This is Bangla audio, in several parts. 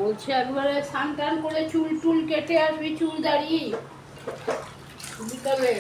বলছে একবারে স্নান টান করে চুল টুল কেটে আসবি, চুল দাড়ি বিকালে।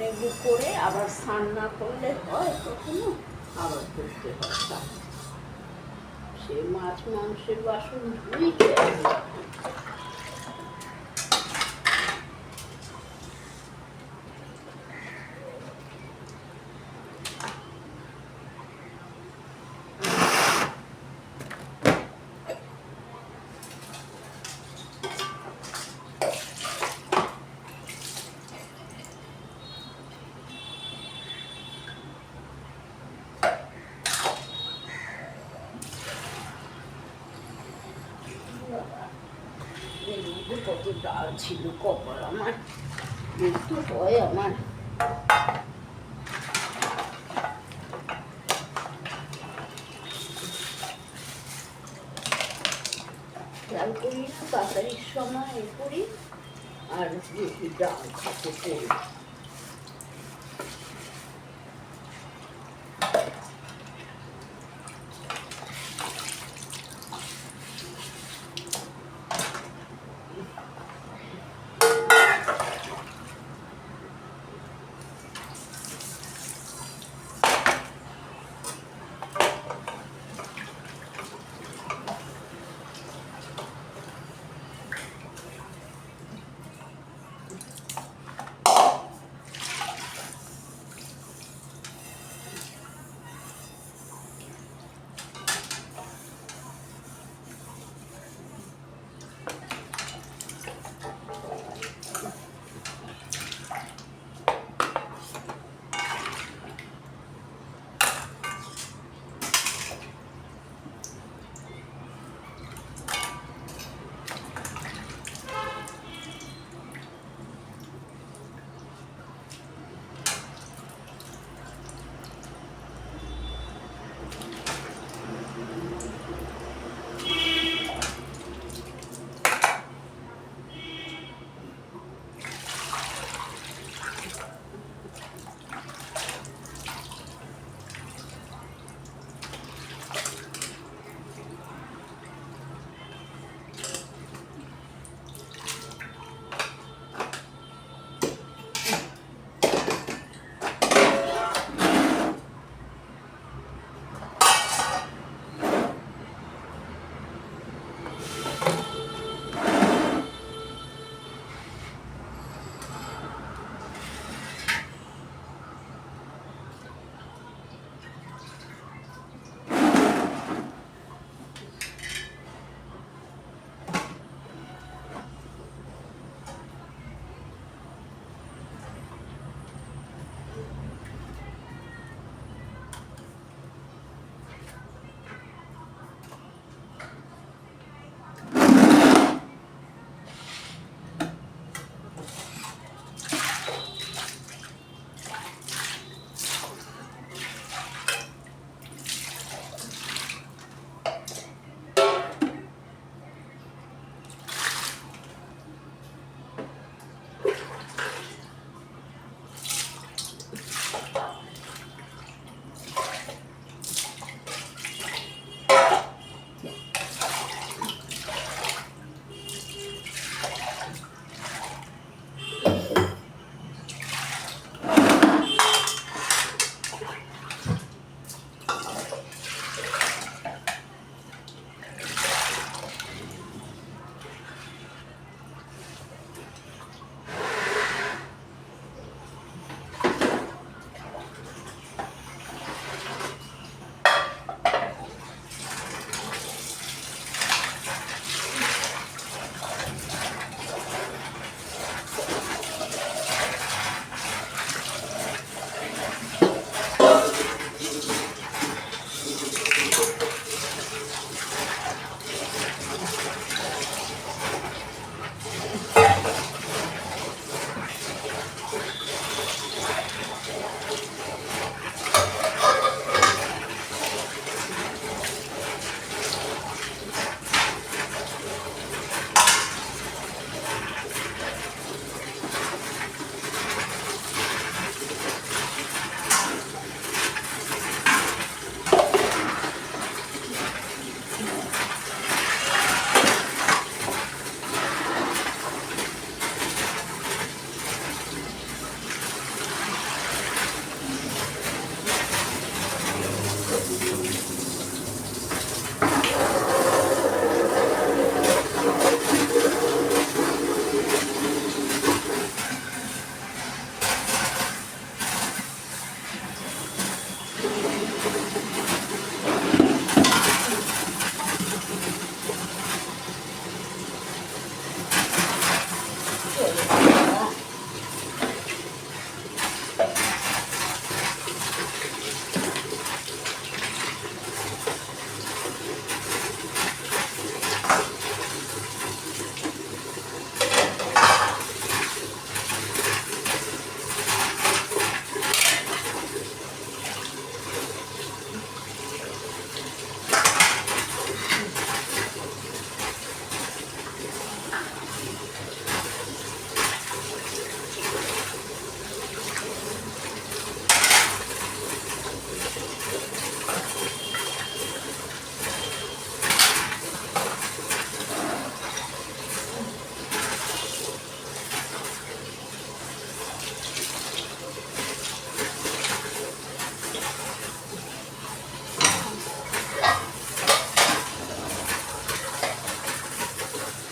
নেবু করে আবার স্নান না করলে হয় কখনো, আবার করতে হয় স্নান। সে মাছ মাংসের বাসন ধুইতে কত ডাল ছিল কপাল আমার, একটু হয় আমার। ডাল করি না তাড়াতাড়ির সময় এ করি, আর বেশি ডাল খাতে করি।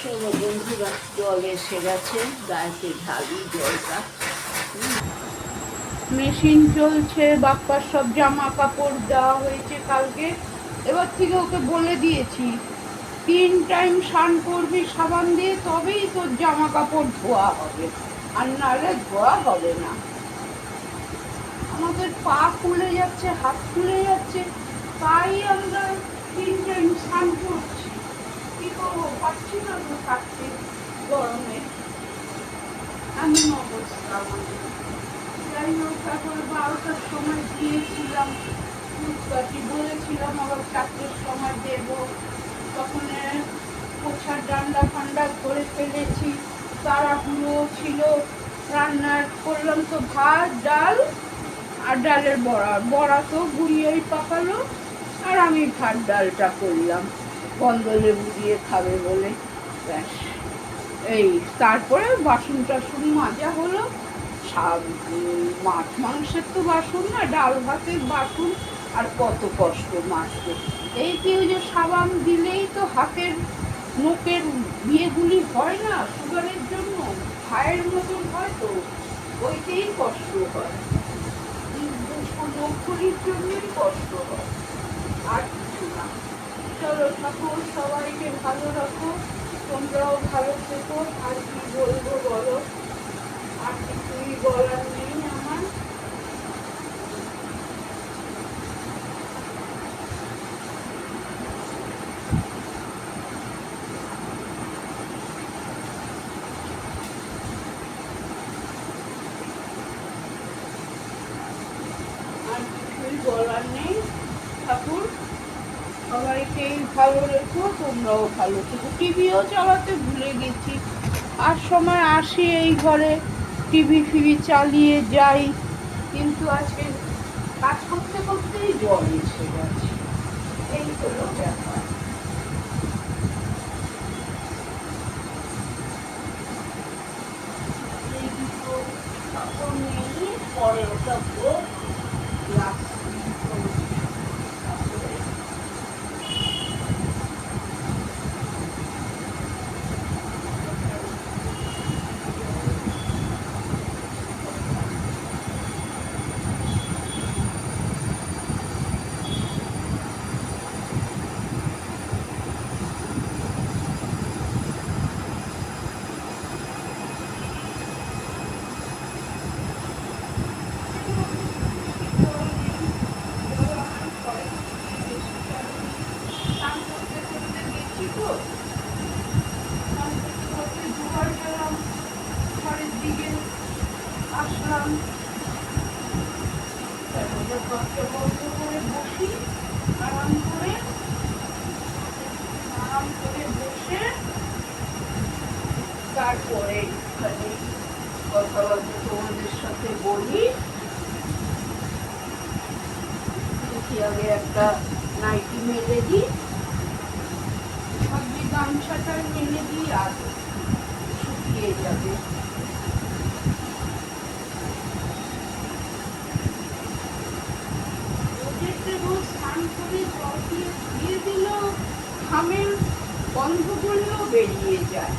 চলো বন্ধুরা, জল এসে গেছে, গায়েতে ঢালি জলটা। মেশিন চলছে, বাপ্পার সব জামা কাপড় দেওয়া হয়েছে কালকে। এবার থেকে ওকে বলে দিয়েছি 3 টাইম স্নান করবি সাবান দিয়ে, তবেই তোর জামা কাপড় ধোয়া হবে, আর নাহলে ধোয়া হবে না। আমাদের পা ফুলে যাচ্ছে, হাত ফুলে যাচ্ছে, তাই আমরা 3 টাইম স্নান করছি। কি করবো, পাচ্ছি না তো থাকতে গরমে, এমন অবস্থা আমাদের। যাই হোক, তারপরে 12টার সময় দিয়েছিলাম দুধবাটি, বলেছিলাম আবার 4টের সময় দেবো। তখন পোছার ডান্ডা ফান্ডা করে ফেলেছি, তাড়াহুড়ো ছিল। রান্নার করলাম তো ভাত, ডাল আর ডালের বড়া। বড়া তো গুড়িয়েই পাকালো, আর আমি ভাত ডালটা করলাম গন্ধ লেবু দিয়ে খাবে বলে, ব্যাস। এই তারপরে বাসন টাসন মাজা হলো। মাছ মাংসের তো বাসন না, ডাল ভাতের বাসন, আর কত কষ্ট মাজতে। এই কেউ যে সাবান দিলেই তো হাতের নখের বিয়েগুলি হয় না, সুগারের জন্য ভাইয়ের মতন হয়, তো ওইতেই কষ্ট হয়, নখগুলির জন্যই কষ্ট হয়, আর কিছু না। চলো ঠাকুর সবাইকে ভালো রাখো, তোমরাও ভালো থেকো। আর কি বলবো বলো, আর কিছুই বলার নেই আমার। আর কিছুই বলার নেই। ঠাকুর সবাইকেই ভালো রেখো, তোমরাও ভালো থেকো। টিভিও চালাতে ভুলে গেছি, আর সময় আসি এই ঘরে টিভি ফিভি চালিয়ে যাই, কিন্তু আজকে কাজ করতে করতেই জল এসে গেছে, এই হলো ব্যাপার। এই দুটো কাপড় নিয়ে পরে ওটা আসলাম, দরজা বন্ধ করে বসি, আরাম করে বসে তারপরে একটুখানি কথাবার্তা তোমাদের সাথে বলি। দেখি আগে একটা নাইটি মেলে দিই, ভাবছি গামছাটা মেলে দিই, আর শুকিয়ে যাবে। স্নান করে জল দিয়ে ধুয়ে দিলেও ঘামের গন্ধগুলো বেরিয়ে যায়।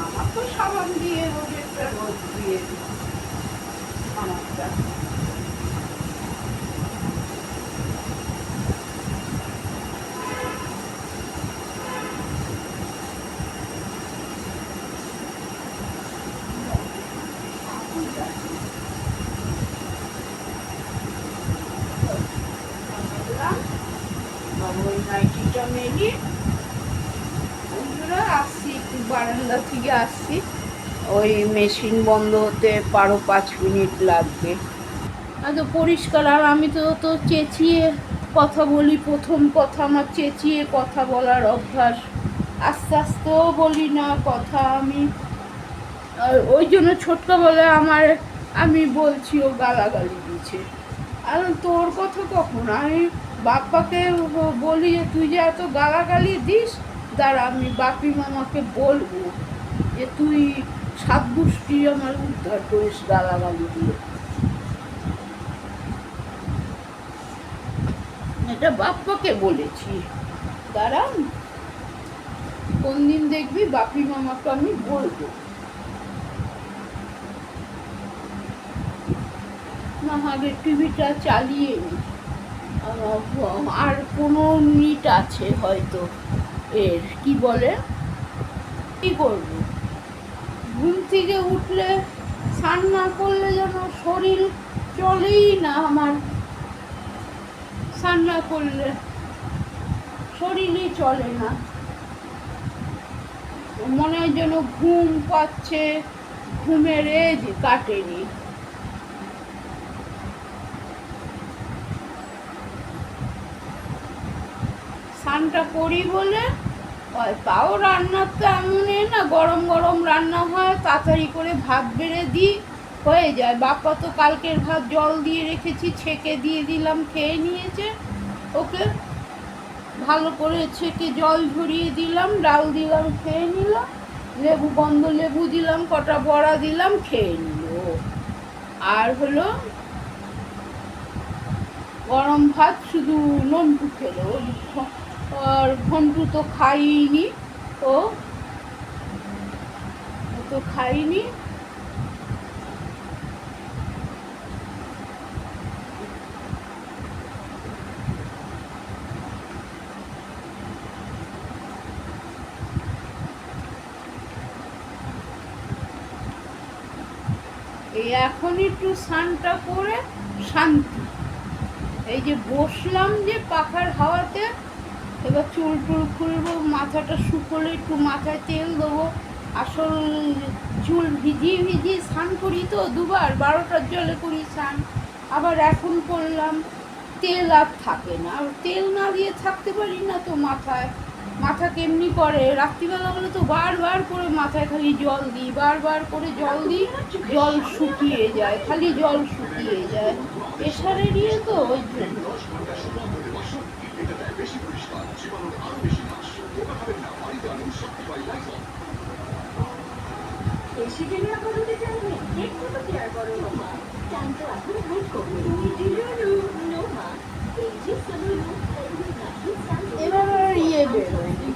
আমার তো সাবান দিয়ে রোজেরটা রোজ ধুয়ে দিই আমারটা। নেই। বন্ধুরা আসছি, একটু বারান্দা থেকে আসছি, ওই মেশিন বন্ধ হতে 5 মিনিট লাগবে। এত পরিষ্কার। আর আমি তো চেঁচিয়ে কথা বলি, প্রথম কথা আমার চেঁচিয়ে কথা বলার অভ্যাস, আস্তে আস্তেও বলি না কথা আমি। আর ওই জন্য ছোটকা বলে আমার, আমি বলছি ও গালাগালি দিচ্ছে। আর তোর কথা কখন, আমি বাপ্পাকে বলি যে তুই যে এত গালাগালি দিস, দাঁড়া আমি বাপি মামাকে বলবো যে তুই সাত গোষ্ঠী আমার উদ্ধার করিস গালাগালি দিয়ে। এটা বাপ্পাকে বলেছি, দাঁড়া কোন দিন দেখবি বাপি মামাকে আমি বলবো। না আগে টিভিটা চালিয়ে নি, আর 15 মিনিট আছে হয়তো। এর কি বলে, কি করবো, ঘুম থেকে উঠলে স্নান না করলে যেন শরীর চলেই না আমার, স্নান না করলে শরীরই চলে না, মনে হয় যেন ঘুম পাচ্ছে, ঘুমের এজ কাটেনি। স্নানটা করি বলে তাও রান্নার তো এমন না, গরম গরম রান্না হয়, তাড়াতাড়ি করে ভাত বেড়ে দিই, হয়ে যায়। বাপ্পা তো কালকের ভাত জল দিয়ে রেখেছি, ছেঁকে দিয়ে দিলাম, খেয়ে নিয়েছে। ওকে ভালো করে ছেঁকে জল ঝরিয়ে দিলাম, ডাল দিলাম, খেয়ে নিলাম, লেবু গন্ধ লেবু দিলাম, কটা বড়া দিলাম, খেয়ে নিল। আর হলো গরম ভাত শুধু নন্টু খেলো, আর ঘন্টু তো খাইনি, ও তো খাইনি। এই এখন একটু স্নানটা করে শান্তি, এই যে বসলাম যে পাখার হাওয়াতে, এবার চুল টুল খুলবো, মাথাটা শুকোলে একটু মাথায় তেল দেবো। আসল চুল ভিজিয়ে ভিজিয়ে স্নান করি তো দুবার, 12টার জলে করি স্নান, আবার এখন করলাম, তেল আর থাকে না, আর তেল না দিয়ে থাকতে পারি না তো। মাথা কেমনি করে, রাত্রিবেলা হলে তো বারবার করে মাথায় খালি জল দিই, বারবার করে জল দিই, জল শুকিয়ে যায়, খালি জল শুকিয়ে যায়, প্রেশারে দিয়ে তো ওই জন্য। এবার আর ইয়ে বেরোয়নি,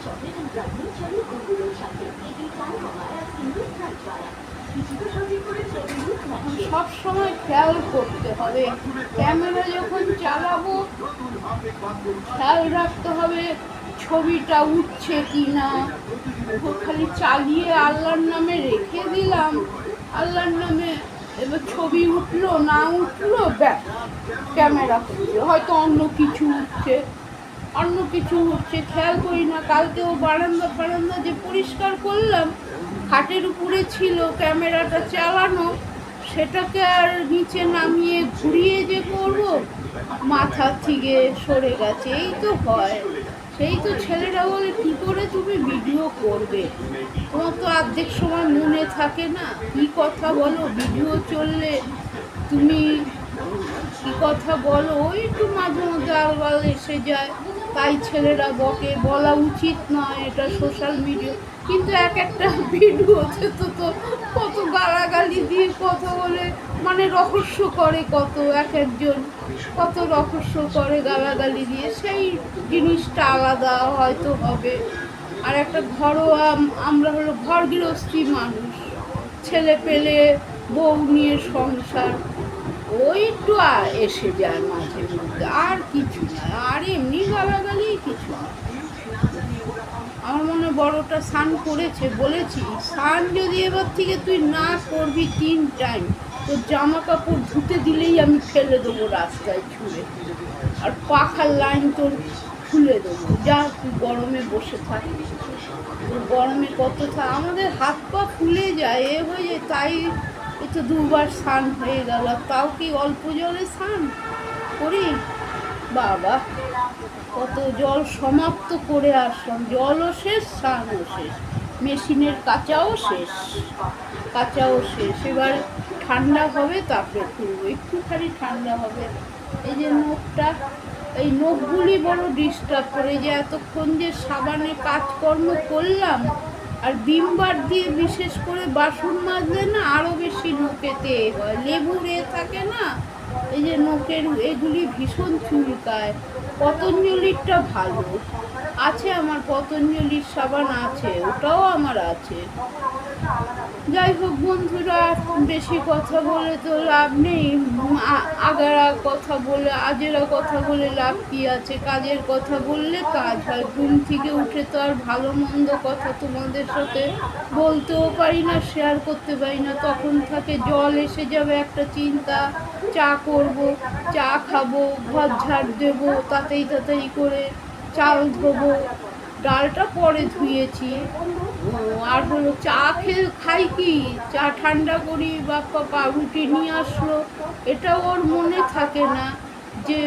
সব সময় খেয়াল করতে হবে, ক্যামেরা যখন চালাবো খেয়াল রাখতে হবে ছবিটা উঠছে কি না। খালি চালিয়ে আল্লাহর নামে রেখে দিলাম, আল্লাহর নামে, এবার ছবি উঠলো না উঠলো ব্যাস, ক্যামেরা করছে, হয়তো অন্য কিছু উঠছে, খেয়াল করি না। কালকেও বারান্দা যে পরিষ্কার করলাম, খাটের উপরে ছিল ক্যামেরাটা চালানো, সেটাকে আর নিচে নামিয়ে ঘুরিয়ে যে করব, মাথা থেকে সরে গেছে। এই তো হয়, সেই তো ছেলেরা বলে কী করে তুমি ভিডিও করবে, তোমার তো অর্ধেক সময় মনে থাকে না, কি কথা বলো, ভিডিও চললে তুমি কি কথা বলো, ওই একটু মাঝে মধ্যে আলবাল এসে যায়, তাই ছেলেরা বকে, বলা উচিত নয় এটা সোশ্যাল মিডিয়া। কিন্তু এক একটা ভিডিওতে তো কত গালাগালি দিয়ে কথা বলে, মানে রহস্য করে, কত এক একজন কত রহস্য করে গালাগালি দিয়ে, সেই জিনিসটা আলাদা হয়তো হবে। আর একটা ঘরোয়া, আমরা হলো ঘর গৃহস্থী মানুষ, ছেলে পেলে বউ নিয়ে সংসার, ওই একটু এসে যায় মাঝে মধ্যে, আর কিছু না, আর এমনি গালাগালি কিছু না। আমার মনে বড়টা স্নান করেছে, বলেছি স্নান যদি এবার থেকে তুই না করবি 3 টাইম, তোর জামা কাপড় ধুতে দিলেই আমি ফেলে দেবো রাস্তায় ছুঁড়ে। আর পাখার লাইন তোর খুলে দেবো, যা তুই গরমে বসে থাকবি, গরমে কত আমাদের হাত পা ফুলে যায়, এ হয়ে যায়। তাই এই তো 2বার স্নান হয়ে গেল, তাও কি অল্প জলে স্নান করি? বাবা, কত জল সমাপ্ত করে আসলাম, জলও শেষ, স্নানও শেষ, মেশিনের কাচাও শেষ, এবার ঠান্ডা হবে তারপরে খুলবো, একটুখানি ঠান্ডা হবে। এই যে নখটা, এই নখগুলি বড় ডিস্টার্ব করে, যে এতক্ষণ যে সাবানে কাজকর্ম করলাম, আর ভিমবার দিয়ে বিশেষ করে বাসন মাজলে না আরও বেশি নখেতে হয়, লেবুর থাকে না, এই যে নখের এগুলি ভীষণ চুলকায়। পতঞ্জলিরটা ভালো আছে, আমার পতঞ্জলির সাবান আছে, ওটাও আমার আছে। যাই হোক বন্ধুরা, বেশি কথা বলে তো লাভ নেই, আগারা কথা বলে, আজেরা কথা বলে লাভ কি আছে? কাজের কথা বললে কাজ হয়। ঘুম থেকে উঠে তো আর ভালো মন্দ কথা তোমাদের সাথে বলতেও পারি না, শেয়ার করতে পারি না, তখন থাকে জল এসে যাবে একটা চিন্তা, চা করব, চা খাবো, ঘর ঝাড় দেবো, তাড়াতাড়ি করে চাল ধোবো, ডালটা পরে ধুয়েছি, আর হলো চা খাই কি, চা ঠান্ডা করি, বাপ্পা পাউরুটি নিয়ে আসলো, এটা ওর মনে থাকে না যে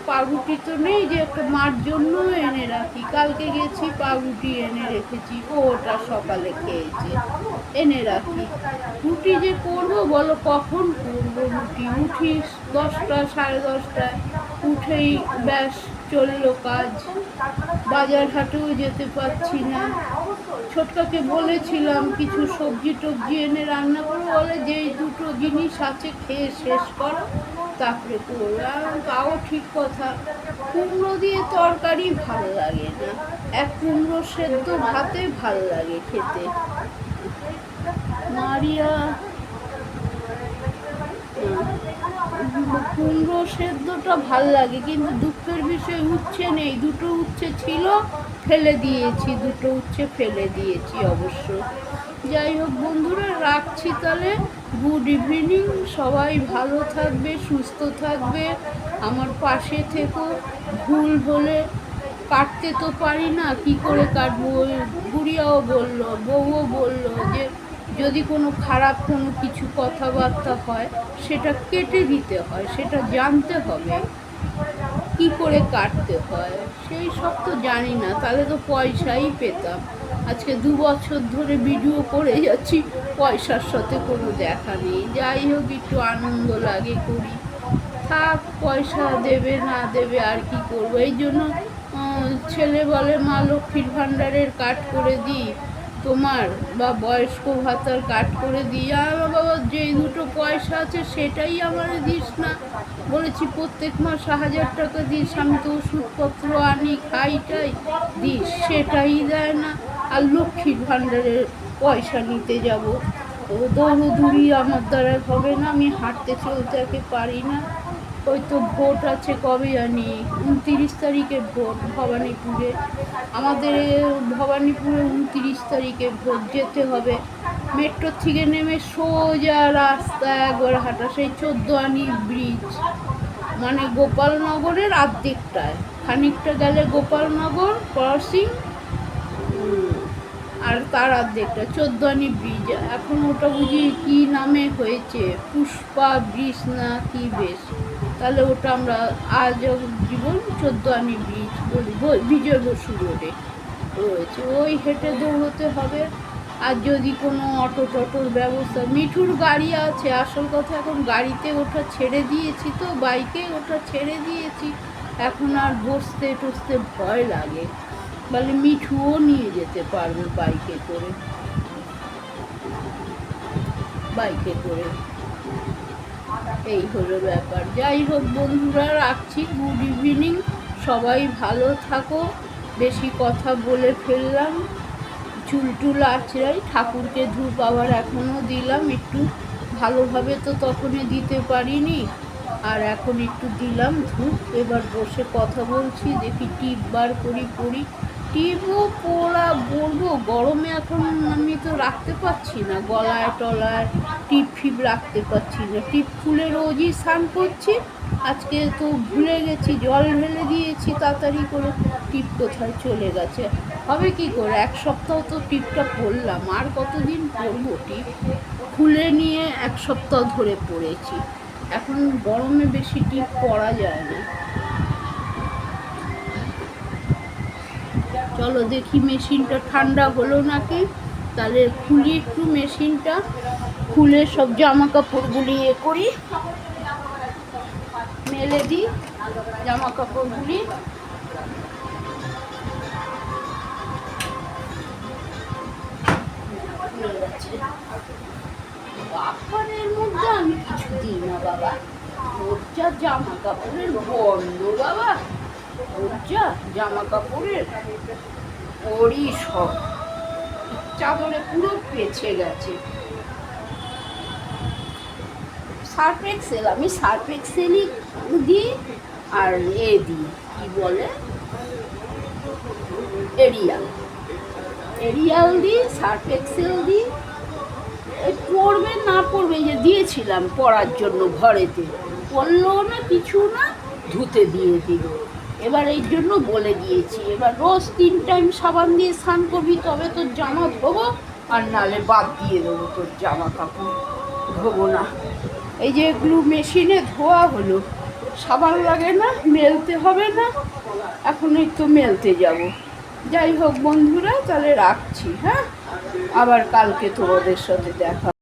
পাউরুটি তো নেই, যে একটা মার জন্য এনে রাখি, কালকে গেছি পাউরুটি এনে রেখেছি, ও ওটা সকালে খেয়েছে, এনে রাখি। রুটি যে করবো বলো, কখন করবো রুটি? উঠি 10টা, 10:30টায়, উঠেই ব্যাস চললো কাজ, বাজার হাটেও যেতে পারছি না। ছোটকাকে বলেছিলাম কিছু সবজি টবজি এনে রান্না করে, বলে যে এই দুটো জিনিস আছে খেয়ে শেষ করো তারপরে করবে, তাও ঠিক কথা। কুমড়ো দিয়ে তরকারি ভালো লাগে না, এক কুমড়ো সেদ্ধ ভাতে ভালো লাগে খেতে। মারিয়া কুমড়ো সেদ্ধটা ভাল লাগে, কিন্তু দুঃখের বিষয় উচ্ছে নেই, দুটো উচ্ছে ছিল ফেলে দিয়েছি অবশ্য। যাই হোক বন্ধুরা, রাখছি তাহলে, গুড ইভিনিং, সবাই ভালো থাকবে, সুস্থ থাকবে, আমার পাশে থেকো। ভুল হলে কাটতে তো পারি না, কি করে কাটবো? গুড়িয়াও বললো, বউও বললো যে যদি কোনো খারাপ কোনো কিছু কথাবার্তা হয় সেটা কেটে দিতে হয়, সেটা জানতে হবে কি করে কাটতে হয়, সেই সব তো জানি না, তাহলে তো পয়সাই পেতাম। আজকে 2 বছর ধরে ভিডিও করে যাচ্ছি, পয়সার সাথে কোনো দেখা নেই। যাই হোক, একটু আনন্দ লাগে করি, থাক, পয়সা দেবে না দেবে আর কি করবো। এই জন্য ছেলে বলে মা লক্ষ্মীর ভাণ্ডারের কার্ড করে দিই তোমার, বা বয়স্ক ভাতার কাট করে দিই, আর বাবা যেই দুটো পয়সা আছে সেটাই আমার দিস না। বলেছি প্রত্যেক মাস 1000 টাকা দিস, আমি তো ওষুধপত্র আনি খাইটাই দিস, সেটাই দেয় না। আর লক্ষ্মীর ভাণ্ডারের পয়সা নিতে যাব, ও দৌড়দৌড়ি আমার দ্বারা হবে না, আমি হাঁটতে চলতে পারি না। ওই তো ভোট আছে, কবে জানি 29 তারিখে ভোট ভবানীপুরে, আমাদের ভবানীপুরে 29 তারিখে ভোট, যেতে হবে। মেট্রো থেকে নেমে সোজা রাস্তা একবার হাঁটা, সেই 14 আনি ব্রিজ, মানে গোপালনগরের আর্ধেকটায়, খানিকটা গেলে গোপালনগর ক্রসিং, আর তার অর্ধেকটা 14 আনি ব্রিজ। এখন ওটা বুঝি কি নামে হয়েছে, পুষ্পা ব্রিজ না কি, বেশ, তাহলে ওটা আমরা আজ জীবন 14 আনি ব্রিজ বলি, বিজয় বসু রোডে রয়েছে, ওই হেঁটে দৌড়তে হবে। আর যদি কোনো অটো টটোর ব্যবস্থা, মিঠুর গাড়ি আছে, আসল কথা এখন গাড়িতে ওঠা ছেড়ে দিয়েছি, তো বাইকে ওঠা ছেড়ে দিয়েছি, এখন আর বসতে টসতে ভয় লাগে, বলে মিঠুও নিয়ে যেতে পারবে বাইকে করে, এই হলো ব্যাপার। যাই হোক বন্ধুরা, রাখছি, গুড ইভিনিং, সবাই ভালো থাকো। বেশি কথা বলে ফেললাম, চুলটুল আঁচড়াই, ঠাকুরকে ধূপ আবার এখনও দিলাম, একটু ভালোভাবে তো তখনই দিতে পারিনি, আর এখন একটু দিলাম ধূপ। এবার বসে কথা বলছি, দেখি টিপ বার করি, টিপও পরা বলবো গরমে এখন আমি তো রাখতে পারছি না, গলায় টলায় টিপ ফিপ রাখতে পারছি না। টিপ খুলে রোজই স্নান করছি, আজকে তো ভুলে গেছি, জল ঢেলে দিয়েছি তাড়াতাড়ি করে, টিপ কোথায় চলে গেছে। হবে কি করে, এক সপ্তাহ তো টিপটা পরলাম, আর কতদিন পরবো টিপ? খুলে নিয়ে এক সপ্তাহ ধরে পরেছি, এখন গরমে বেশি টিপ পরা যায় না। চলো দেখি মেশিনটা ঠান্ডা হলো নাকি, তাহলে খুলি একটু মেশিনটা, খুলে সব জামা কাপড়গুলি করি, মেলে দিই জামা কাপড়গুলি। বাপারের মধ্যে আমি কিছু দিই না বাবা, যা জামা কাপড়ের বন্ধ বাবা, যা জামা কাপড়ের ওরই সব চাদরে পুরো পেছে গেছে। সার্ফ এক্সেল, আমি সার্ফ এক্সেলই দিই, আর দিই কি বলে এরিয়াল, এরিয়াল দিই, সার্ফ এক্সেল দিই। পরবে না পরবে, যে দিয়েছিলাম পরার জন্য ঘরেতে, পরলো না কিছু না, ধুতে দিয়ে দিল। এবার এই জন্য বলে দিয়েছি, এবার রোজ 3 টাইম সাবান দিয়ে স্নান করবি, তবে তোর জামা ধোবো, আর নালে বাদ দিয়ে দেবো, তোর জামা কাপড় ধোবো না। এই যে এগুলো মেশিনে ধোয়া হলো, সাবান লাগে না, মেলতে হবে না, এখন এই তো মেলতে যাব। যাই হোক বন্ধুরা, তাহলে রাখছি, হ্যাঁ, আবার কালকে তোমাদের সাথে দেখা।